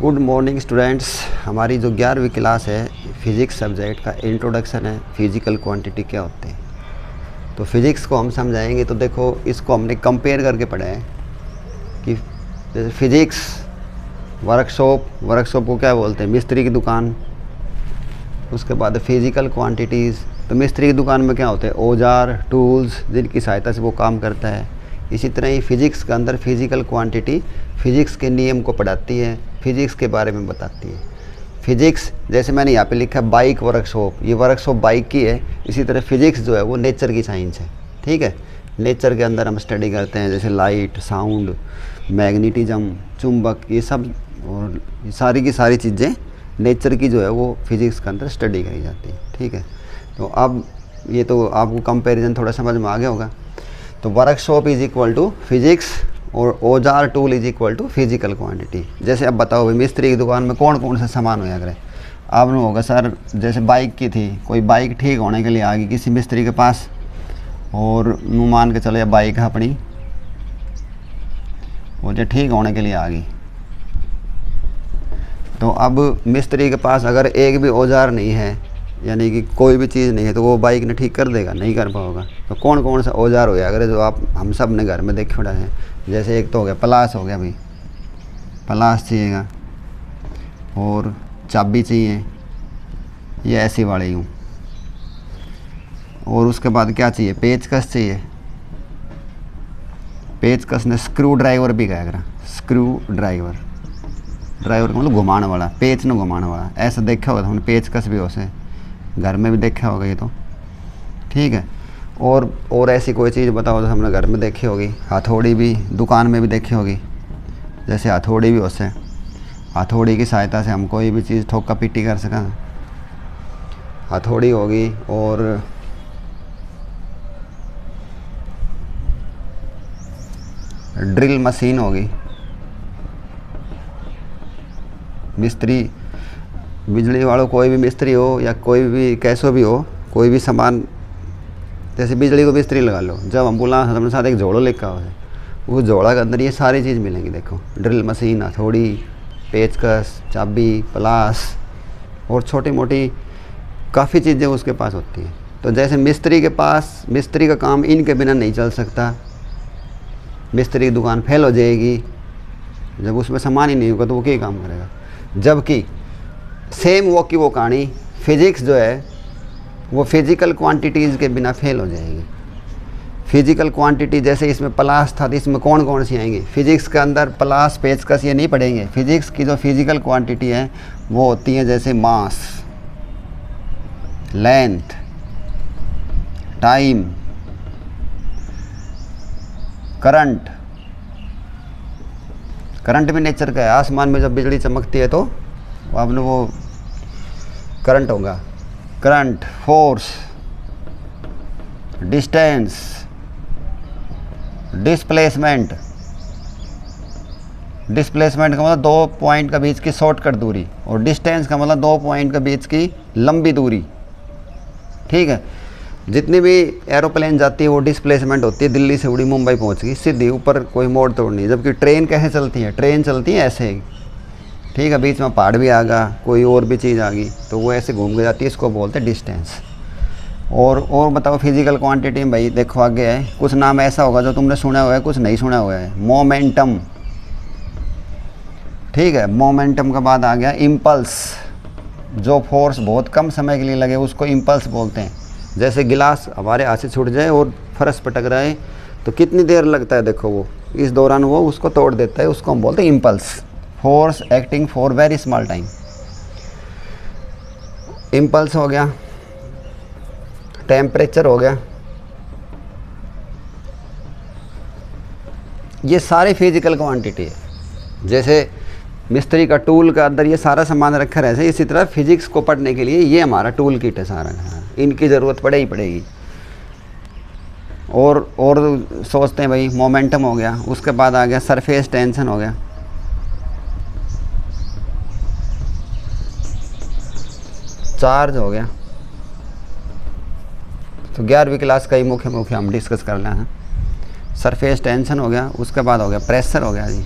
Good morning students. हमारी जो 11वीं क्लास है फिज़िक्स सब्जेक्ट का इंट्रोडक्शन है, फिज़िकल क्वांटिटी क्या होते हैं। तो फिज़िक्स को हम समझाएंगे। तो देखो, इसको हमने कंपेयर करके पढ़ा है कि जैसे फिज़िक्स वर्कशॉप को क्या बोलते हैं, मिस्त्री की दुकान। उसके बाद फिज़िकल क्वांटिटीज़, तो मिस्त्री की दुकान में क्या होते हैं, औजार टूल्स जिनकी सहायता से वो काम करता है। इसी तरह ही फिज़िक्स के अंदर फिज़िकल क्वांटिटी फिज़िक्स के नियम को पढ़ाती है, फिज़िक्स के बारे में बताती है। फिज़िक्स जैसे मैंने यहाँ पे लिखा है बाइक वर्कशॉप, ये वर्कशॉप बाइक की है। इसी तरह फिज़िक्स जो है वो नेचर की साइंस है। ठीक है, नेचर के अंदर हम स्टडी करते हैं जैसे लाइट, साउंड, मैग्नेटिज्म, चुंबक, ये सब और ये सारी की सारी चीज़ें नेचर की जो है वो फिज़िक्स के अंदर स्टडी करी जाती है। ठीक है, तो अब ये तो आपको कंपैरिजन थोड़ा समझ में आ गया होगा। तो workshop is equal to physics और औजार tool is equal to physical quantity. जैसे अब बताओ भाई, मिस्त्री की दुकान में कौन कौन से सामान होया करे। आपने होगा सर, जैसे बाइक की थी, कोई बाइक ठीक होने के लिए आ गई किसी मिस्त्री के पास, और यूँ मान के चलो या बाइक है अपनी, वो जो ठीक होने के लिए आ गई। तो अब मिस्त्री के पास अगर एक भी औजार नहीं है, यानी कि कोई भी चीज़ नहीं है, तो वो बाइक ने ठीक कर देगा, नहीं कर पाएगा। तो कौन कौन सा औजार हो गया अगर जो आप हम सब ने घर में देखे पड़ा है। जैसे एक तो हो गया पलास, हो गया भाई, पलास चाहिएगा, और चाबी चाहिए, ये ऐसी वाली यूँ। और उसके बाद क्या चाहिए, पेचकस चाहिए। पेचकस ने स्क्रू ड्राइवर भी कहा करा, स्क्रू ड्राइवर, ड्राइवर का मतलब घुमाने वाला, पेच न घुमाने वाला। ऐसा देखा होगा हमने, पेचकस भी उसे घर में भी देखा होगा ये तो। ठीक है, और ऐसी कोई चीज़ बताओ तो हमने घर में देखी होगी। हथौड़ी भी दुकान में भी देखी होगी, जैसे हथौड़ी भी उससे, हथौड़ी की सहायता से हम कोई भी चीज़ ठोका पीटी कर सकें, हथौड़ी होगी। और ड्रिल मशीन होगी। मिस्त्री, बिजली वालों, कोई भी मिस्त्री हो या कोई भी कैसो भी हो, कोई भी सामान, जैसे बिजली को मिस्त्री लगा लो, जब हम बोला हमने साथ एक जोड़ो लेकर आओ है, उस जोड़ा के अंदर ये सारी चीज़ मिलेंगी। देखो, ड्रिल मशीन, हथौड़ी, पेचकस, चाबी, प्लास और छोटी मोटी काफ़ी चीज़ें उसके पास होती हैं। तो जैसे मिस्त्री के पास, मिस्त्री का काम इनके बिना नहीं चल सकता, मिस्त्री की दुकान फेल हो जाएगी जब उसमें सामान ही नहीं होगा, तो वो क्या काम करेगा। जबकि सेम वो की वो कहानी फिज़िक्स जो है वो फिज़िकल क्वांटिटीज़ के बिना फेल हो जाएगी। फिज़िकल क्वांटिटी जैसे इसमें प्लास था, तो इसमें कौन कौन सी आएंगी। फिज़िक्स के अंदर प्लास, पेचकस ये नहीं पढ़ेंगे। फिज़िक्स की जो फिज़िकल क्वांटिटी है वो होती है जैसे मास, लेंथ, टाइम, करंट। करंट भी नेचर का है। आसमान में जब बिजली चमकती है तो आपने वो करंट होगा। Current, force, distance, displacement. Displacement का मतलब दो पॉइंट के बीच की शॉर्टकट दूरी, और डिस्टेंस का मतलब दो पॉइंट के बीच की लंबी दूरी। ठीक है, जितनी भी एरोप्लेन जाती है वो डिस्प्लेसमेंट होती है। दिल्ली से उड़ी, मुंबई पहुंच गई सीधी, ऊपर कोई मोड़ तोड़ नहीं। जबकि ट्रेन कैसे चलती है, ट्रेन चलती है ऐसे ही। ठीक है, बीच में पहाड़ भी आ गया, कोई और भी चीज़ आ गई, तो वो ऐसे घूम के जाती है, इसको बोलते हैं डिस्टेंस। और बताओ फिज़िकल क्वांटिटी में भाई, देखो आगे है कुछ नाम ऐसा होगा जो तुमने सुना हुआ है, कुछ नहीं सुना हुआ है। मोमेंटम। ठीक है, मोमेंटम के बाद आ गया इम्पल्स। जो फोर्स बहुत कम समय के लिए लगे उसको इम्पल्स बोलते हैं। जैसे गिलास हमारे हाथ से छूट जाए और फर्श पर टकराए तो कितनी देर लगता है, देखो वो इस दौरान वो उसको तोड़ देता है, उसको हम बोलते हैं impulse. Force acting for very small time, impulse हो गया। टेम्परेचर हो गया। ये सारी फिजिकल क्वांटिटी है। जैसे मिस्त्री का टूल का अंदर ये सारा सामान रखा रहता है, इसी तरह फिजिक्स को पढ़ने के लिए ये हमारा टूल किट है सारा, इनकी ज़रूरत पड़े ही पड़ेगी। और सोचते हैं भाई, मोमेंटम हो गया, उसके बाद आ गया सरफेस टेंशन हो गया, चार्ज हो गया। तो 11वीं क्लास का ही मुख्य हम डिस्कस कर लें। सरफेस टेंशन हो गया, उसके बाद हो गया प्रेशर हो गया जी,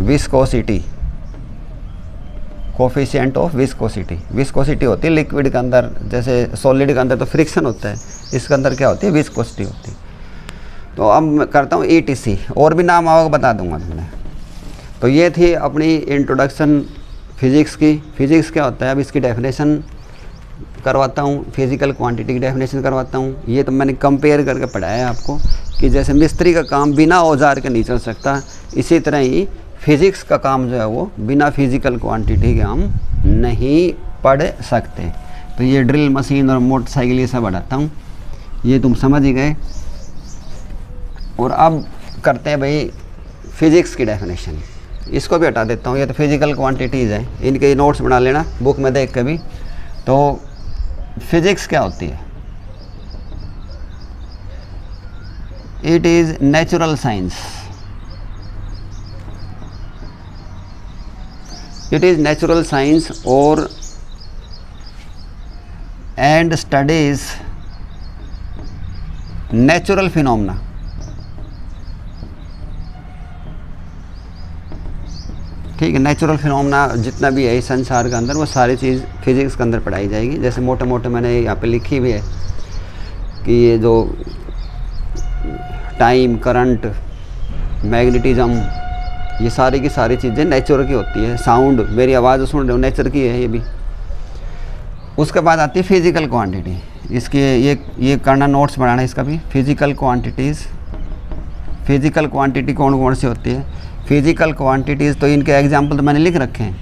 viscosity, coefficient of viscosity. Viscosity होती है लिक्विड के अंदर, जैसे सॉलिड के अंदर तो फ्रिक्शन होता है, इसके अंदर क्या होती है, विस्कोसिटी होती है। तो अब मैं करता हूँ ETC, और भी नाम आओगे बता दूंगा तुमने। तो ये थी अपनी इंट्रोडक्शन फिजिक्स की। फिजिक्स क्या होता है अब इसकी डेफिनेशन करवाता हूँ, फिजिकल क्वांटिटी की डेफिनेशन करवाता हूँ। ये तो मैंने कंपेयर करके पढ़ाया है आपको कि जैसे मिस्त्री का काम बिना औजार के नहीं चल सकता, इसी तरह ही फिजिक्स का काम जो है वो बिना फिजिकल क्वांटिटी के हम नहीं पढ़ सकते। तो ये ड्रिल मशीन और मोटरसाइकिल ये सब बढ़ाता हूँ, ये तुम समझ ही गए। और अब करते हैं भाई फिजिक्स की डेफिनेशन। इसको भी हटा देता हूँ, ये तो फिजिकल क्वांटिटीज़ हैं, इनके नोट्स बना लेना बुक में देख के भी। तो फिजिक्स क्या होती है? It is natural science. It is natural science और एंड स्टडीज नेचुरल फिनोमेना। ठीक है, नेचुरल फिनोमेना जितना भी है इस संसार के अंदर वो सारी चीज़ फिजिक्स के अंदर पढ़ाई जाएगी। जैसे मोटे मोटे मैंने यहाँ पे लिखी भी है कि ये जो टाइम, करंट, मैग्नेटिज्म, ये सारी की सारी चीज़ें नेचर की होती है। साउंड, मेरी आवाज़ सुन रहे हो, नेचर की है ये भी। उसके बाद आती है फिजिकल क्वांटिटी। इसके ये करना, नोट्स बनाना इसका भी। फिजिकल क्वांटिटीज़, फिजिकल क्वांटिटी कौन कौन सी होती है? फिजिकल क्वांटिटीज़ तो इनके एग्जाम्पल तो मैंने लिख रखे हैं।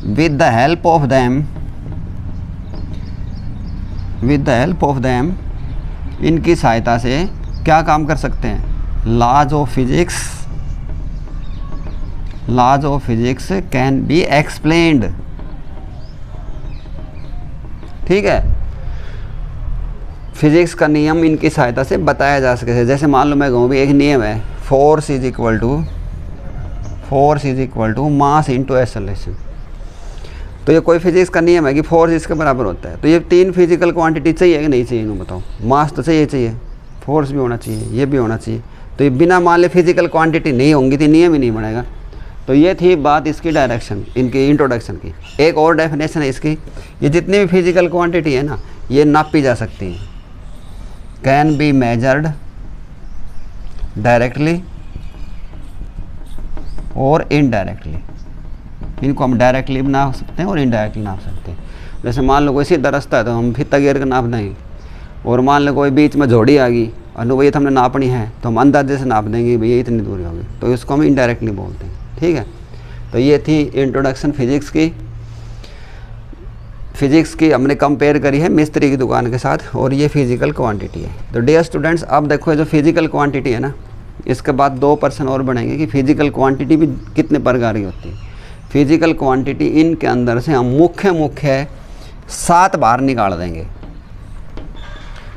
With the help of them, इनकी सहायता से क्या काम कर सकते हैं? Laws of physics can be explained. ठीक है, फिजिक्स का नियम इनकी सहायता से बताया जा सके। जैसे मान लो मैं कहूँ भी एक नियम है, force is equal to mass into acceleration. तो ये कोई फिजिक्स का नियम है कि फोर्स इसके बराबर होता है। तो ये तीन फिजिकल क्वांटिटी चाहिए कि नहीं चाहिए, इन्हों बताओ। मास तो चाहिए, फोर्स भी होना चाहिए, ये भी होना चाहिए। तो ये बिना मान ले फिजिकल क्वांटिटी नहीं होंगी तो नियम ही नहीं बनेगा। तो ये थी बात इसकी डायरेक्शन, इनकी इंट्रोडक्शन की। एक और डेफिनेशन है इसकी, ये जितनी भी फिजिकल क्वांटिटी है ना, ये नापी जा सकती हैं। कैन बी मेजर्ड डायरेक्टली और इनडायरेक्टली। इनको हम डायरेक्टली भी नाप सकते हैं और इनडायरेक्टली नाप सकते हैं। जैसे मान लो कोई सीधा रास्ता है तो हम फीता गिर के नाप देंगे, और मान लो कोई बीच में झोड़ी आ गई और भैया हमने नापनी है तो हम अंदाजे से नाप देंगे भैया इतनी दूरी होगी, तो इसको हम इनडायरेक्टली बोलते हैं। ठीक है, तो ये थी इंट्रोडक्शन फिजिक्स की। फिजिक्स की हमने कंपेयर करी है मिस्त्री की दुकान के साथ, और ये फिजिकल क्वांटिटी है। तो डियर स्टूडेंट्स, अब देखो जो फिजिकल क्वांटिटी है ना, इसके बाद 2 पर्सन और बनेंगे कि फिजिकल क्वांटिटी भी कितने प्रकार की होती है। फिजिकल क्वांटिटी, इनके अंदर से हम मुख्य 7 बाहर निकाल देंगे।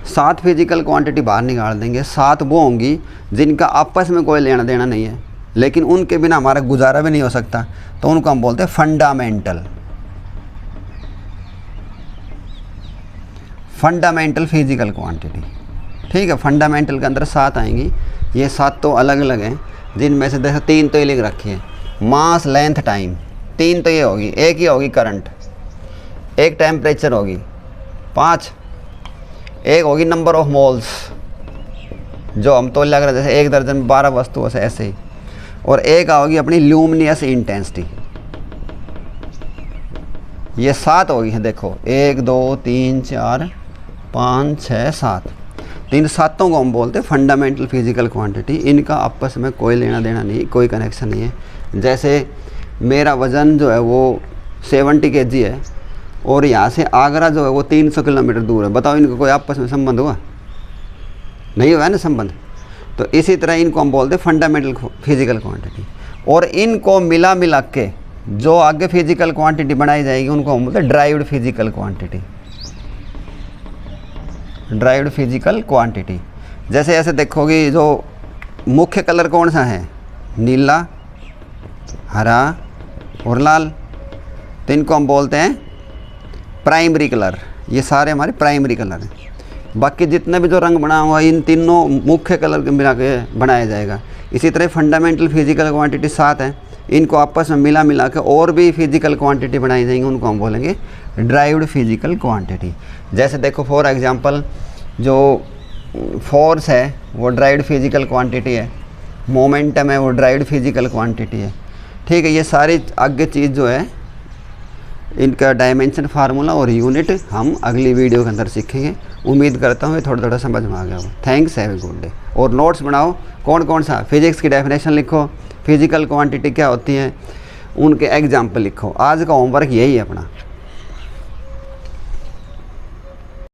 7 फिजिकल क्वांटिटी बाहर निकाल देंगे। 7 वो होंगी जिनका आपस में कोई लेना देना नहीं है, लेकिन उनके बिना हमारा गुजारा भी नहीं हो सकता, तो उनको हम बोलते हैं फंडामेंटल फिजिकल क्वांटिटी। ठीक है, फंडामेंटल के अंदर 7 आएंगी। ये 7 तो अलग अलग हैं, जिनमें से देखो 3 तो ये लिख रखी है, मास, लेंथ, टाइम। 3 तो ये होगी, एक ही होगी करंट, एक टेम्परेचर होगी, 5 एक होगी नंबर ऑफ मोल्स, जो हम तो लग रहा है जैसे 1 दर्जन में 12 वस्तुओं से, ऐसे ही। और एक होगी अपनी ल्यूमिनियस इंटेंसिटी। ये 7 होगी है, देखो 1 2 3 4 5 6 7। तो इन 7 को हम बोलते हैं फंडामेंटल फिजिकल क्वांटिटी। इनका आपस में कोई लेना देना नहीं, कोई कनेक्शन नहीं है। जैसे मेरा वज़न जो है वो 70 kg है, और यहाँ से आगरा जो है वो 300 किलोमीटर दूर है। बताओ इनका कोई आपस में संबंध हुआ? नहीं हुआ है ना संबंध। तो इसी तरह इनको हम बोलते हैं फंडामेंटल फिजिकल क्वांटिटी। और इनको मिला के जो आगे फिजिकल क्वांटिटी बनाई जाएगी उनको हम बोलते हैं derived physical quantity. Derived physical quantity, जैसे ऐसे देखोगे जो मुख्य कलर कौन सा है, नीला, हरा और लाल, तो इनको हम बोलते हैं प्राइमरी कलर। ये सारे हमारे प्राइमरी कलर हैं। बाकी जितने भी जो रंग बना हुआ इन तीनों मुख्य कलर के मिला के बनाया जाएगा। इसी तरह फंडामेंटल फिजिकल क्वांटिटी 7 है, इनको आपस में मिला के और भी फिजिकल क्वांटिटी बनाई जाएंगी, उनको हम बोलेंगे ड्राइव्ड फिजिकल क्वांटिटी। जैसे देखो फॉर एग्जांपल जो फोर्स है वो ड्राइव्ड फिजिकल क्वांटिटी है, मोमेंटम है वो ड्राइव्ड फिजिकल क्वांटिटी है। ठीक है, ये सारी आगे चीज़ जो है इनका डायमेंशन फार्मूला और यूनिट हम अगली वीडियो के अंदर सीखेंगे। उम्मीद करता हूँ ये थोड़ा थोड़ा समझ में आ गया हो। Thanks, have a good day. और नोट्स बनाओ, कौन कौन सा फिजिक्स की डेफिनेशन लिखो, फिजिकल क्वांटिटी क्या होती है, उनके एग्जाम्पल लिखो। आज का होमवर्क यही है अपना।